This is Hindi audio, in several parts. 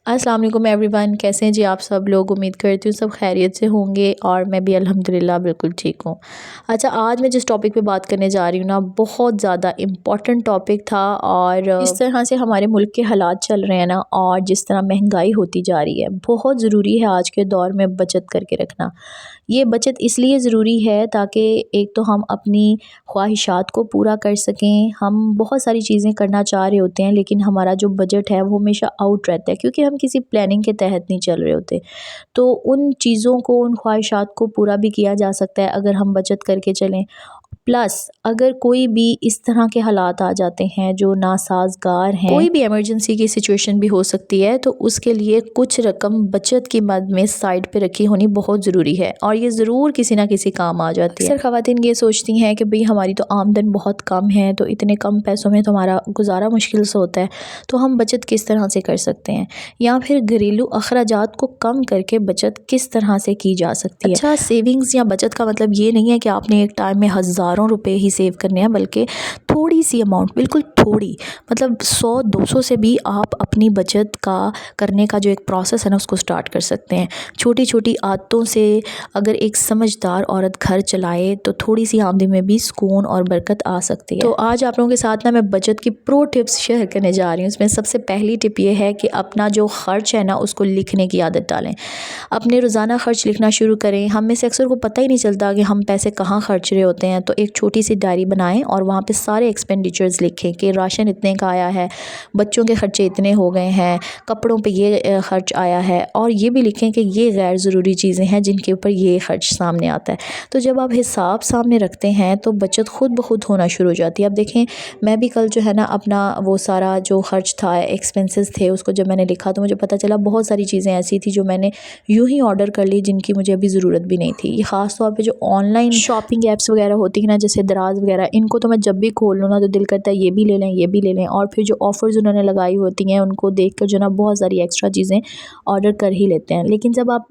अस्सलाम वालेकुम एवरीवन, कैसे हैं जी आप सब लोग। उम्मीद करती हूँ सब खैरियत से होंगे और मैं भी अल्हम्दुलिल्लाह बिल्कुल ठीक हूँ। अच्छा, आज मैं जिस टॉपिक पे बात करने जा रही हूँ ना, बहुत ज़्यादा इम्पॉर्टेंट टॉपिक था और इस तरह से हमारे मुल्क के हालात चल रहे हैं ना, और जिस तरह महंगाई होती जा रही है, बहुत ज़रूरी है आज के दौर में बचत करके रखना। ये बचत इसलिए ज़रूरी है ताकि एक तो हम अपनी ख्वाहिशात को पूरा कर सकें। हम बहुत सारी चीज़ें करना चाह रहे होते हैं, लेकिन हमारा जो बजट है वो हमेशा आउट रहता है, क्योंकि हम किसी प्लानिंग के तहत नहीं चल रहे होते। तो उन चीज़ों को, उन ख्वाहिशात को पूरा भी किया जा सकता है अगर हम बचत करके चलें। प्लस अगर कोई भी इस तरह के हालात आ जाते हैं जो नासाज़गार हैं, कोई भी इमरजेंसी की सिचुएशन भी हो सकती है, तो उसके लिए कुछ रकम बचत की मद में साइड पे रखी होनी बहुत ज़रूरी है, और ये ज़रूर किसी ना किसी काम आ जाती है। अक्सर ख़वातीन ये सोचती हैं कि भाई हमारी तो आमदन बहुत कम है, तो इतने कम पैसों में तो हमारा गुजारा मुश्किल से होता है, तो हम बचत किस तरह से कर सकते हैं, या फिर घरेलू अखराजात को कम करके बचत किस तरह से की जा सकती है। अच्छा, सेविंग्स या बचत का मतलब ये नहीं है कि आपने एक टाइम में हज़ारों रुपए ही सेव करने हैं, बल्कि थोड़ी सी अमाउंट, बिल्कुल थोड़ी, मतलब 100-200 से भी आप अपनी बचत का करने का जो एक प्रोसेस है ना, उसको स्टार्ट कर सकते हैं। छोटी छोटी आदतों से अगर एक समझदार औरत घर चलाए तो थोड़ी सी आमदनी में भी सुकून और बरकत आ सकती है। तो आज आप लोगों के साथ ना मैं बचत की प्रो टिप्स शेयर करने जा रही हूँ। इसमें सबसे पहली टिप ये है कि अपना जो खर्च है ना, उसको लिखने की आदत डालें। अपने रोज़ाना खर्च लिखना शुरू करें। हम में से अक्सर को पता ही नहीं चलता कि हम पैसे कहाँ खर्च रहे होते हैं। तो एक छोटी सी डायरी बनाएं और वहाँ पे सारे एक्सपेंडिचर्स लिखें कि राशन इतने का आया है, बच्चों के खर्चे इतने हो गए हैं, कपड़ों पे ये खर्च आया है, और ये भी लिखें कि ये गैर ज़रूरी चीज़ें हैं जिनके ऊपर ये खर्च सामने आता है। तो जब आप हिसाब सामने रखते हैं तो बचत खुद ब खुद होना शुरू हो जाती है। अब देखें, मैं भी कल जो है ना अपना वो सारा जो खर्च था, एक्सपेंसेस थे, उसको जब मैंने लिखा तो मुझे पता चला बहुत सारी चीज़ें ऐसी थी जो मैंने यूं ही ऑर्डर कर ली, जिनकी मुझे अभी ज़रूरत भी नहीं थी। ये ख़ास तौर पे जो ऑनलाइन शॉपिंग ऐप्स वगैरह होती है ना, जैसे दराज वगैरह, इनको तो मैं जब भी खोल लूँ ना तो दिल करता है ये भी ले लें, ये भी ले लें, और फिर जो ऑफ़र्स उन्होंने लगाई होती हैं उनको देख कर जो ना बहुत सारी एक्स्ट्रा चीज़ें ऑर्डर कर ही लेते हैं। लेकिन जब आप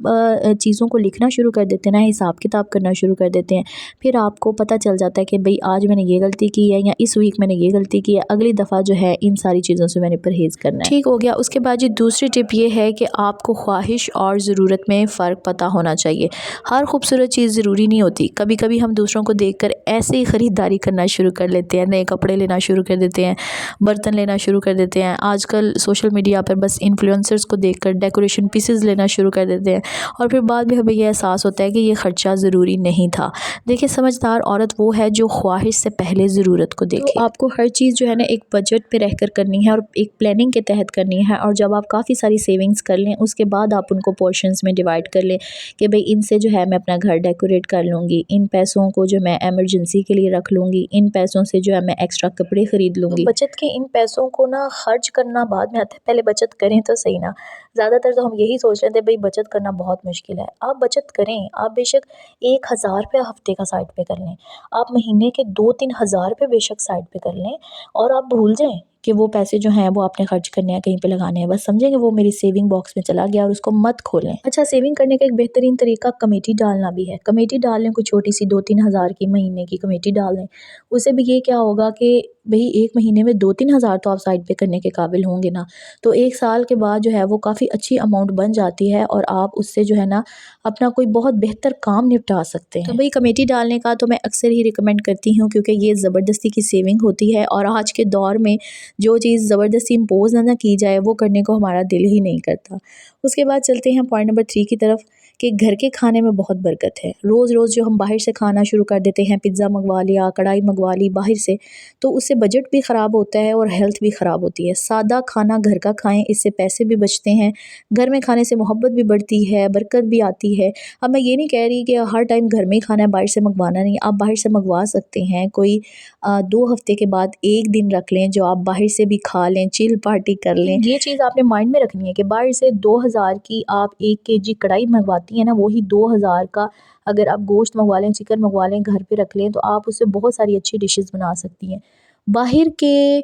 चीज़ों को लिखना शुरू कर देते हैं ना, हिसाब किताब करना शुरू कर देते हैं, फिर आपको पता चल जाता है कि भाई आज मैंने ये गलती की है, या इस वीक मैंने ये गलती की है, अगली दफ़ा जो है इन सारी चीज़ों से मैंने परहेज़ करना है। ठीक हो गया। उसके बाद जी दूसरी टिप ये है कि आपको ख्वाहिश और ज़रूरत में फ़र्क पता होना चाहिए। हर खूबसूरत चीज़ ज़रूरी नहीं होती। कभी कभी हम दूसरों को देखकर ऐसे ही ख़रीदारी करना शुरू कर लेते हैं, नए कपड़े लेना शुरू कर देते हैं, बर्तन लेना शुरू कर देते हैं। आजकल सोशल मीडिया पर बस इन्फ्लुएंसर्स को देखकर डेकोरेशन पीसेस लेना शुरू कर देते हैं, और फिर बाद में हमें यह एहसास होता है कि ये ख़र्चा ज़रूरी नहीं था। देखिए, समझदार औरत वो है जो ख्वाहिश से पहले ज़रूरत को देखे। तो आपको हर चीज़ जो है ना एक बजट पे रहकर करनी है और एक प्लानिंग के तहत करनी है, और जब आप काफ़ी सारी सेविंग्स कर लें उसके बाद आप उनको पोर्शंस में डिवाइड कर लें कि भाई इनसे जो है मैं अपना घर डेकोरेट कर लूँगी, इन पैसों को जो मैं एमरजेंसी के लिए रख लूँगी, इन पैसों से जो है मैं एक्स्ट्रा कपड़े ख़रीद लूँगी। तो बचत के इन पैसों को ना खर्च करना बाद में आता है, पहले बचत करें तो सही ना। ज़्यादातर तो हम यही सोच रहे थे भाई बचत करना बहुत मुश्किल है। आप बचत करें, आप बेशक 1000 रुपये हफ्ते का साइड पे कर लें, आप महीने के 2-3 हज़ार रुपये बेशक साइड पे कर लें, और आप भूल जाएं कि वो पैसे जो हैं वो आपने खर्च करने हैं, कहीं पे लगाने हैं। बस समझें कि वो मेरी सेविंग बॉक्स में चला गया, और उसको मत खोलें। अच्छा, सेविंग करने का एक बेहतरीन तरीका कमेटी डालना भी है। कमेटी डाल लें, कोई छोटी सी 2-3 हज़ार की महीने की कमेटी डाल लें। उससे भी ये क्या होगा कि भाई एक महीने में 2-3 हज़ार तो आप साइड पे करने के काबिल होंगे ना, तो एक साल के बाद जो है वो काफ़ी अच्छी अमाउंट बन जाती है, और आप उससे जो है ना अपना कोई बहुत बेहतर काम निपटा सकते हैं। तो भाई कमेटी डालने का तो मैं अक्सर ही रिकमेंड करती हूँ, क्योंकि ये ज़बरदस्ती की सेविंग होती है, और आज के दौर में जो चीज़ ज़बरदस्ती इम्पोज ना की जाए वो करने को हमारा दिल ही नहीं करता। उसके बाद चलते हैं पॉइंट नंबर 3 की तरफ, कि घर के खाने में बहुत बरकत है। रोज़ रोज़ जो हम बाहर से खाना शुरू कर देते हैं, पिज़्ज़ा मंगवा लिया, कढ़ाई मंगवा ली बाहर से, तो उससे बजट भी ख़राब होता है और हेल्थ भी ख़राब होती है। सादा खाना घर का खाएं, इससे पैसे भी बचते हैं, घर में खाने से मोहब्बत भी बढ़ती है, बरकत भी आती है। अब मैं ये नहीं कह रही कि हर टाइम घर में ही खाना है, बाहर से मंगवाना नहीं। आप बाहर से मंगवा सकते हैं, कोई 2 हफ्ते के बाद एक दिन रख लें जो आप बाहर से भी खा लें, चिल पार्टी कर लें। ये चीज़ आपने माइंड में रखनी है कि बाहर से 2000 की आप 1 केजी कढ़ाई मंगवाती हैं ना, वही 2000 का अगर आप गोश्त मंगवा लें, चिकन मंगवा लें, घर पे रख लें, तो आप उससे बहुत सारी अच्छी डिशेस बना सकती हैं। बाहर के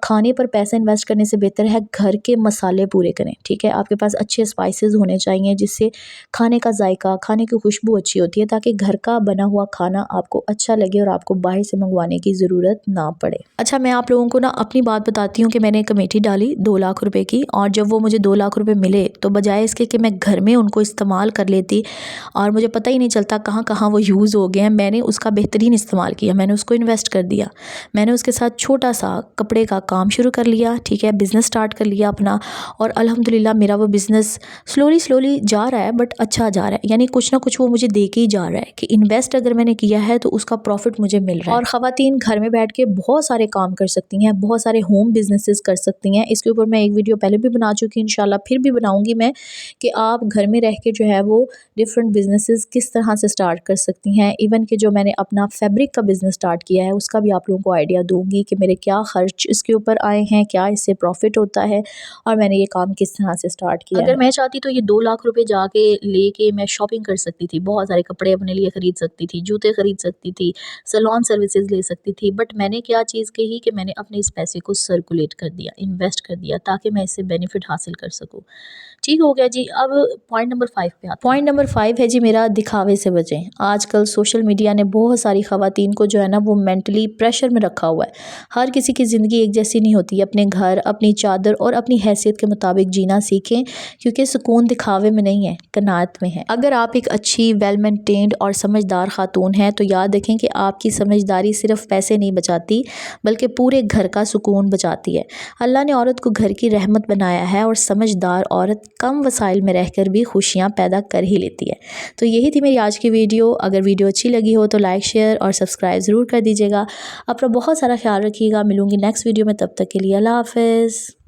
खाने पर पैसा इन्वेस्ट करने से बेहतर है घर के मसाले पूरे करें, ठीक है। आपके पास अच्छे स्पाइसेस होने चाहिए जिससे खाने का जायका, खाने की खुशबू अच्छी होती है, ताकि घर का बना हुआ खाना आपको अच्छा लगे और आपको बाहर से मंगवाने की ज़रूरत ना पड़े। अच्छा, मैं आप लोगों को ना अपनी बात बताती हूँ कि मैंने एक कमेटी डाली 2 लाख रुपए की, और जब वो मुझे 2 लाख रुपए मिले तो बजाय इसके कि मैं घर में उनको इस्तेमाल कर लेती और मुझे पता ही नहीं चलता कहाँ कहाँ वो यूज़ हो गए हैं, मैंने उसका बेहतरीन इस्तेमाल किया। मैंने उसको इन्वेस्ट कर दिया। मैंने उसके साथ छोटा सा कपड़े का काम शुरू कर लिया, ठीक है, बिज़नेस स्टार्ट कर लिया अपना, और अल्हम्दुलिल्लाह मेरा वो बिज़नेस स्लोली जा रहा है, बट अच्छा जा रहा है। यानी कुछ ना कुछ वो मुझे दे के ही जा रहा है कि इन्वेस्ट अगर मैंने किया है तो उसका प्रॉफिट मुझे मिल रहा है। और ख़वातीन घर में बैठ के बहुत सारे काम कर सकती हैं, बहुत सारे होम बिजनेसेस कर सकती हैं। इसके ऊपर मैं एक वीडियो पहले भी बना चुकी हूँ, इंशाल्लाह फिर भी बनाऊंगी मैं, कि आप घर में रह के जो है वो डिफरेंट बिजनेसेस किस तरह से स्टार्ट कर सकती हैं। इवन कि जो मैंने अपना फैब्रिक का बिज़नेस स्टार्ट किया है उसका भी आप लोगों को आइडिया दूंगी कि मेरे क्या खर्च इसके ऊपर आए हैं, क्या इससे प्रॉफिट होता है और मैंने ये काम किस तरह से स्टार्ट किया। अगर मैं चाहती तो ये 2 लाख रुपए जाके लेके मैं शॉपिंग कर सकती थी, बहुत सारे कपड़े अपने लिए ख़रीद सकती थी, जूते ख़रीद सकती थी, सैलून सर्विसेज ले सकती थी, बट मैंने क्या चीज़ कही कि मैंने अपने इस पैसे को सर्कुलेट कर दिया, इन्वेस्ट कर दिया, ताकि मैं इससे बेनिफिट हासिल कर सकूँ। ठीक हो गया जी। अब पॉइंट नंबर 5 पे आते हैं। पॉइंट नंबर 5 है जी मेरा, दिखावे से बचें। आजकल सोशल मीडिया ने बहुत सारी ख़वातीन को जो है ना वो मेंटली प्रेशर में रखा हुआ है। हर किसी की ज़िंदगी एक जैसी नहीं होती। अपने घर, अपनी चादर और अपनी हैसियत के मुताबिक जीना सीखें, क्योंकि सुकून दिखावे में नहीं है, कनात में है। अगर आप एक अच्छी वेल मेंटेन्ड और समझदार खातून हैं तो याद रखें कि आपकी समझदारी सिर्फ पैसे नहीं बचाती, बल्कि पूरे घर का सुकून बचाती है। अल्लाह ने औरत को घर की रहमत बनाया है और समझदार औरत कम वसाइल में रहकर भी खुशियाँ पैदा कर ही लेती है। तो यही थी मेरी आज की वीडियो। अगर वीडियो अच्छी लगी हो तो लाइक, शेयर और सब्सक्राइब ज़रूर कर दीजिएगा। अपना बहुत सारा ख्याल रखिएगा। मिलूँगी नेक्स्ट वीडियो में, तब तक के लिए अल्लाह हाफ़िज़।